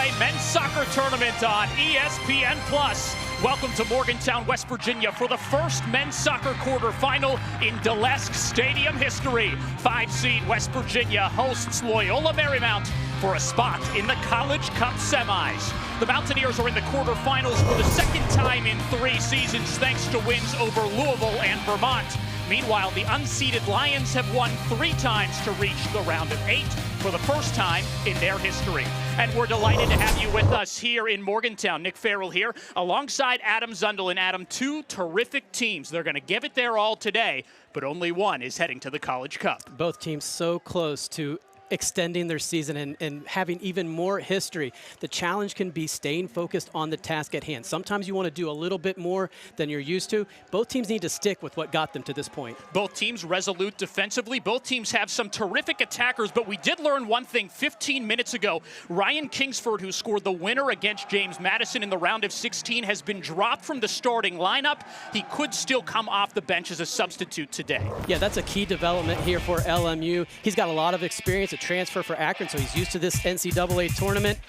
NCAA men's soccer tournament on ESPN+. Welcome to Morgantown, West Virginia for the first men's soccer quarterfinal in Dalesk Stadium history. 5-seed West Virginia hosts Loyola Marymount for a spot in the College Cup semis. The Mountaineers are in the quarterfinals for the second time in 3 seasons thanks to wins over Louisville and Vermont. Meanwhile, the unseeded Lions have won 3 times to reach the round of 8 for the first time in their history. And we're delighted to have you with us here in Morgantown. Nick Farrell here alongside Adam Zundell. And Adam, 2 terrific teams. They're going to give it their all today, but only one is heading to the College Cup. Both teams so close to extending their season and having even more history. The challenge can be staying focused on the task at hand. Sometimes you want to do a little bit more than you're used to. Both teams need to stick with what got them to this point. Both teams resolute defensively. Both teams have some terrific attackers, but we did learn one thing 15 minutes ago. Ryan Kingsford, who scored the winner against James Madison in the round of 16, has been dropped from the starting lineup. He could still come off the bench as a substitute today. Yeah, that's a key development here for LMU. He's got a lot of experience, a transfer for Akron, so he's used to this NCAA tournament.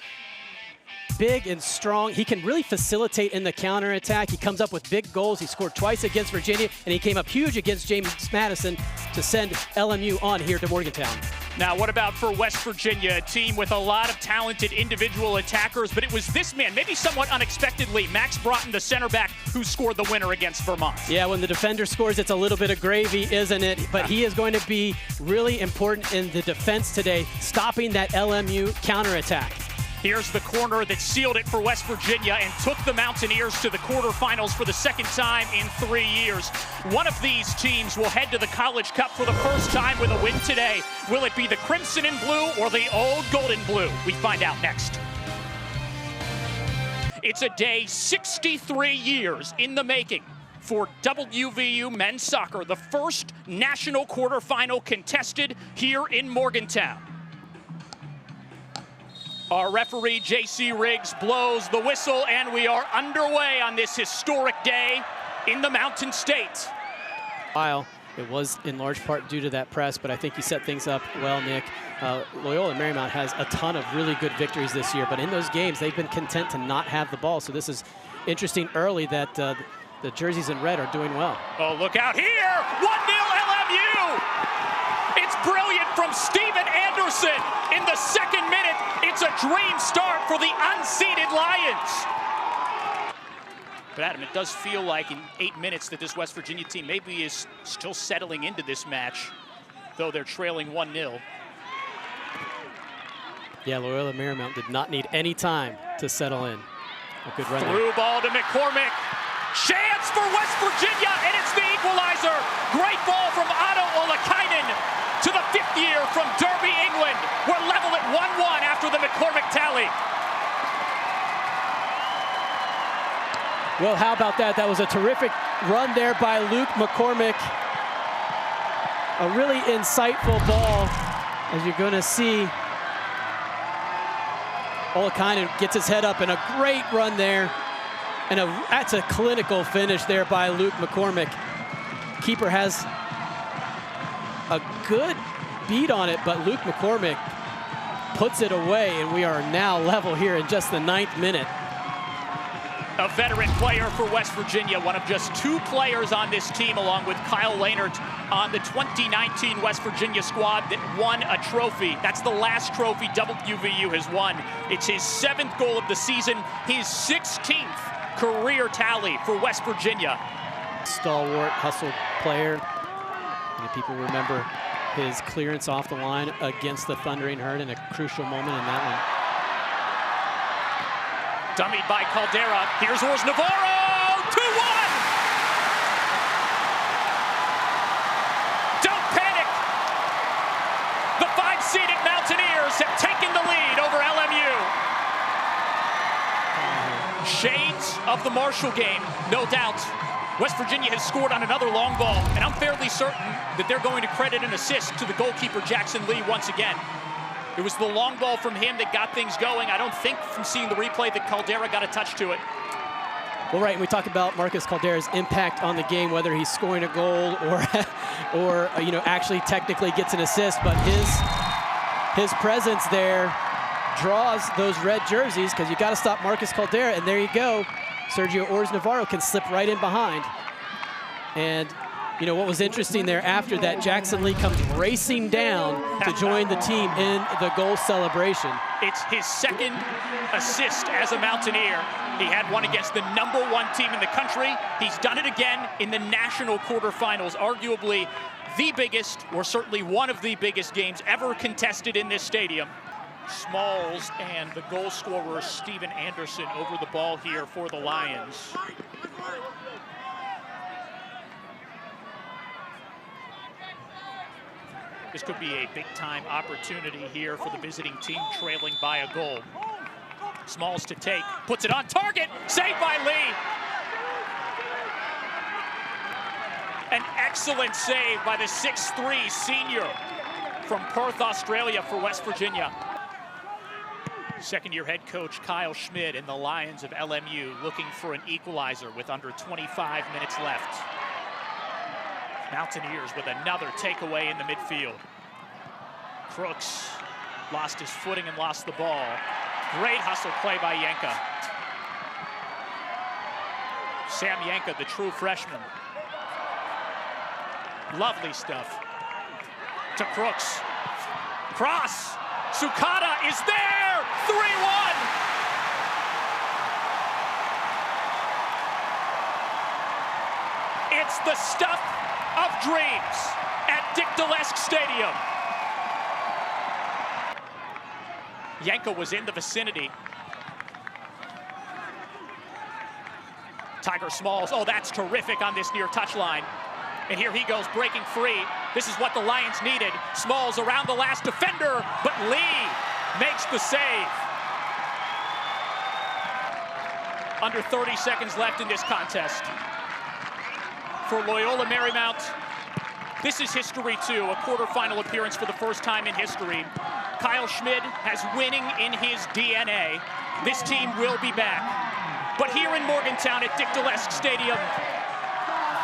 Big and strong. He can really facilitate in the counterattack. He comes up with big goals. He scored twice against Virginia, and he came up huge against James Madison to send LMU on here to Morgantown. Now, what about for West Virginia, a team with a lot of talented individual attackers, but it was this man, maybe somewhat unexpectedly, Max Broughton, the center back, who scored the winner against Vermont. Yeah, when the defender scores, it's a little bit of gravy, isn't it? But he is going to be really important in the defense today, stopping that LMU counterattack. Here's the corner that sealed it for West Virginia and took the Mountaineers to the quarterfinals for the second time in 3 years. One of these teams will head to the College Cup for the first time with a win today. Will it be the Crimson and Blue or the old Golden Blue? We find out next. It's a day 63 years in the making for WVU men's soccer, the first national quarterfinal contested here in Morgantown. Our referee, J.C. Riggs, blows the whistle, and we are underway on this historic day in the Mountain State. While it was in large part due to that press, but I think you set things up well, Nick. Loyola Marymount has a ton of really good victories this year, but in those games, they've been content to not have the ball. So this is interesting early that the jerseys in red are doing well. Oh, look out here! 1-0 LMU! It's brilliant from Steven Anderson in the 2nd minute. It's a dream start for the unseeded Lions. But Adam, it does feel like in 8 minutes that this West Virginia team maybe is still settling into this match, though they're trailing 1-0. Yeah, Loyola Marymount did not need any time to settle in. A good run. Through ball to McCormick. Chance for West Virginia, and it's the equalizer. Great ball from Otto Olakainen to the 5th year from Derby, England. We're level at 1-1 after the McCormick tally. Well, how about that? That was a terrific run there by Luke McCormick. A really insightful ball, as you're going to see. Olakainen gets his head up, and a great run there. And that's a clinical finish there by Luke McCormick. Keeper has a good beat on it, but Luke McCormick puts it away, and we are now level here in just the 9th minute. A veteran player for West Virginia, one of just 2 players on this team, along with Kyle Lahnert on the 2019 West Virginia squad that won a trophy. That's the last trophy WVU has won. It's his 7th goal of the season, his 16th career tally for West Virginia. Stalwart, hustle player. Many people remember his clearance off the line against the Thundering Herd in a crucial moment in that one. Dummied by Caldera. Here's Ors Navarro. 2-1. Don't panic. The 5-seeded Mountaineers have taken the lead over LMU. Shades of the Marshall game, no doubt. West Virginia has scored on another long ball, and I'm fairly certain that they're going to credit an assist to the goalkeeper, Jackson Lee, once again. It was the long ball from him that got things going. I don't think from seeing the replay that Caldera got a touch to it. Well, right, and we talk about Marcus Caldera's impact on the game, whether he's scoring a goal or actually technically gets an assist, but his presence there draws those red jerseys, because you got to stop Marcus Caldera, and there you go. Sergio Ors-Navarro can slip right in behind. And you know what was interesting there, after that, Jackson Lee comes racing down to join the team in the goal celebration. It's his second assist as a Mountaineer. He had one against the #1 team in the country. He's done it again in the national quarterfinals, arguably the biggest, or certainly one of the biggest games ever contested in this stadium. Smalls and the goal scorer, Steven Anderson, over the ball here for the Lions. This could be a big-time opportunity here for the visiting team, trailing by a goal. Smalls to take, puts it on target, saved by Lee. An excellent save by the 6'3" senior from Perth, Australia for West Virginia. Second-year head coach Kyle Schmid and the Lions of LMU looking for an equalizer with under 25 minutes left. Mountaineers with another takeaway in the midfield. Crooks lost his footing and lost the ball. Great hustle play by Yanka. Sam Yanka, the true freshman. Lovely stuff. To Crooks. Cross. Sukata is there! 3-1! It's the stuff of dreams at Dick Dalesk Stadium. Yanka was in the vicinity. Tiger Smalls, oh, that's terrific on this near touchline. And here he goes, breaking free. This is what the Lions needed. Smalls around the last defender, but Lee makes the save. Under 30 seconds left in this contest. For Loyola Marymount, this is history too, a quarterfinal appearance for the first time in history. Kyle Schmid has winning in his DNA. This team will be back. But here in Morgantown at Dick Dalesk Stadium,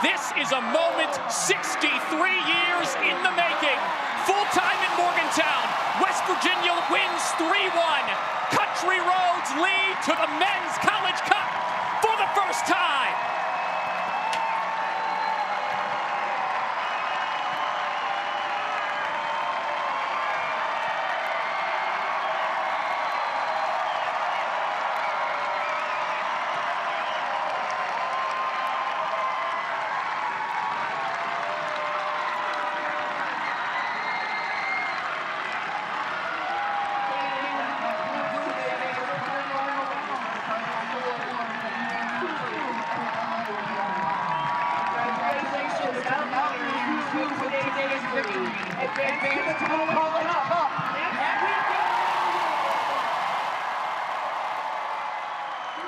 this is a moment 63 years in the making. Full time in Morgantown. West Virginia wins 3-1. Country Roads lead to the Men's College Cup for the first time.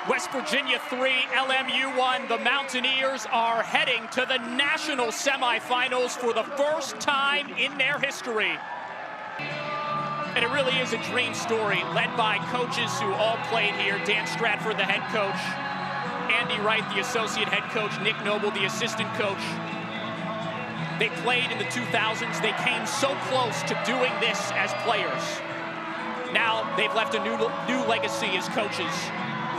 West Virginia 3, LMU 1. The Mountaineers are heading to the national semifinals for the first time in their history. And it really is a dream story, led by coaches who all played here. Dan Stratford, the head coach. Andy Wright, the associate head coach. Nick Noble, the assistant coach. They played in the 2000s. They came so close to doing this as players. Now they've left a new legacy as coaches,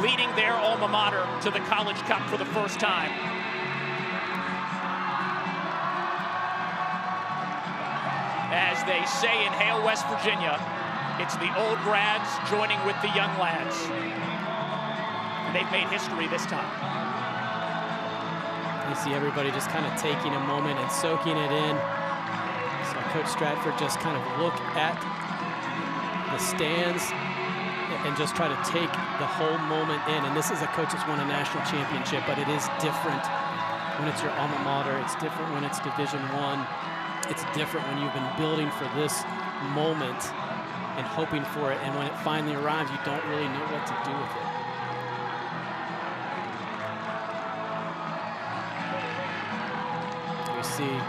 leading their alma mater to the College Cup for the first time. As they say in Hale, West Virginia, it's the old grads joining with the young lads. And they've made history this time. You see everybody just kind of taking a moment and soaking it in. So Coach Stratford just kind of look at the stands and just try to take the whole moment in. And this is a coach that's won a national championship, but it is different when it's your alma mater. It's different when it's Division I. It's different when you've been building for this moment and hoping for it. And when it finally arrives, you don't really know what to do with it. We see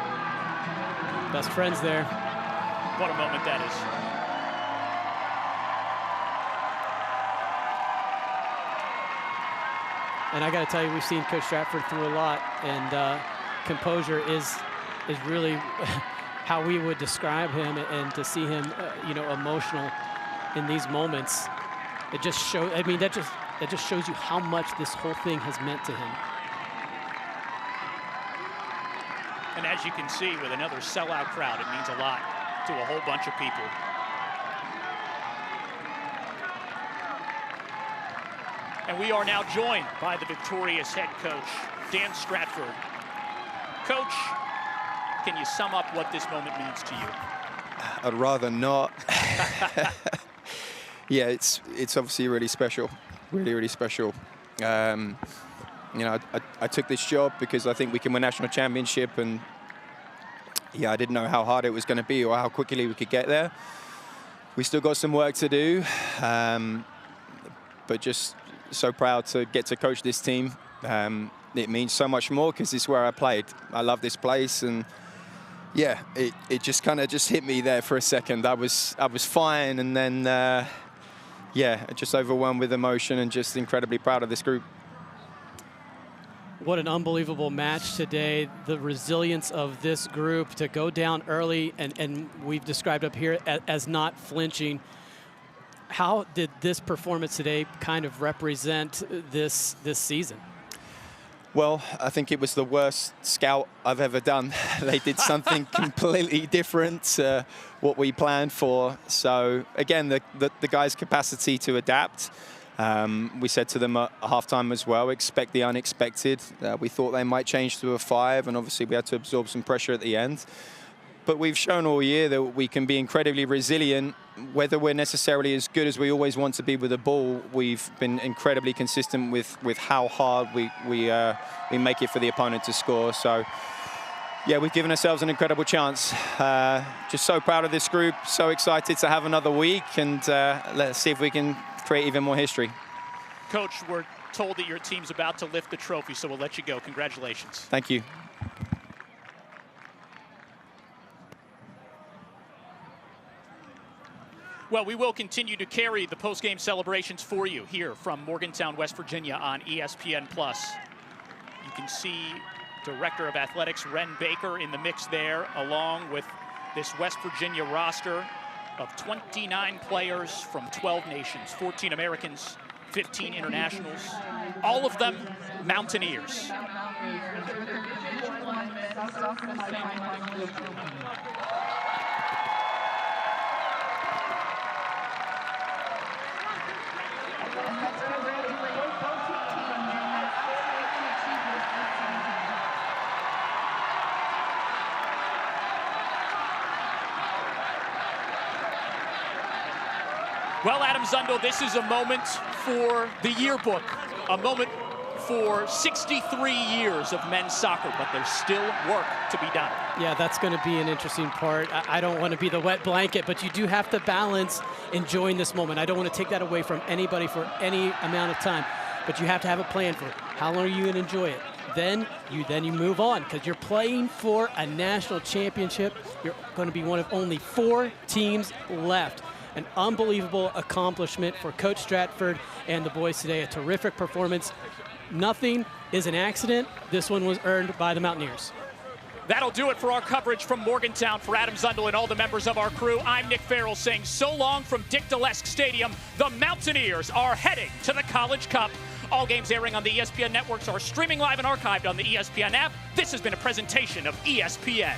best friends there. What a moment that is. And I got to tell you, we've seen Coach Stratford through a lot, and composure is really how we would describe him. And to see him, you know, emotional in these moments, it just shows, I mean, that just shows you how much this whole thing has meant to him. And as you can see, with another sellout crowd, it means a lot to a whole bunch of people. And we are now joined by the victorious head coach, Dan Stratford. Coach, can you sum up what this moment means to you? I'd rather not. Yeah, it's obviously really special, really special. You know, I took this job because I think we can win national championship, and yeah, I didn't know how hard it was going to be or how quickly we could get there. We still got some work to do, but just so proud to get to coach this team. It means so much more because it's where I played. I love this place, and yeah, it just kind of just hit me there for a second. I was fine, and then yeah, just overwhelmed with emotion and just incredibly proud of this group. What an unbelievable match today. The resilience of this group to go down early, and we've described up here as not flinching. How did this performance today kind of represent this season? Well, I think it was the worst scout I've ever done. They did something completely different to what we planned for. So again, the guys' capacity to adapt. We said to them at halftime as well, expect the unexpected. We thought they might change to a 5, and obviously we had to absorb some pressure at the end. But we've shown all year that we can be incredibly resilient. Whether we're necessarily as good as we always want to be with the ball, we've been incredibly consistent with how hard we make it for the opponent to score. So yeah, we've given ourselves an incredible chance. Just so proud of this group, so excited to have another week, and let's see if we can create even more history. Coach, we're told that your team's about to lift the trophy, so we'll let you go. Congratulations. Thank you. Well, we will continue to carry the post-game celebrations for you here from Morgantown, West Virginia on ESPN+. You can see Director of Athletics Ren Baker in the mix there, along with this West Virginia roster of 29 players from 12 nations, 14 Americans, 15 internationals, all of them Mountaineers. Well, Adam Zundell, this is a moment for the yearbook, a moment for 63 years of men's soccer, but there's still work to be done. Yeah, that's going to be an interesting part. I don't want to be the wet blanket, but you do have to balance enjoying this moment. I don't want to take that away from anybody for any amount of time, but you have to have a plan for it. How long are you going to enjoy it? Then you move on, because you're playing for a national championship. You're going to be one of only 4 teams left. An unbelievable accomplishment for Coach Stratford and the boys today. A terrific performance. Nothing is an accident. This one was earned by the Mountaineers. That'll do it for our coverage from Morgantown. For Adam Zundell and all the members of our crew, I'm Nick Farrell saying so long from Dick Dalesk Stadium. The Mountaineers are heading to the College Cup. All games airing on the ESPN networks are streaming live and archived on the ESPN app. This has been a presentation of ESPN.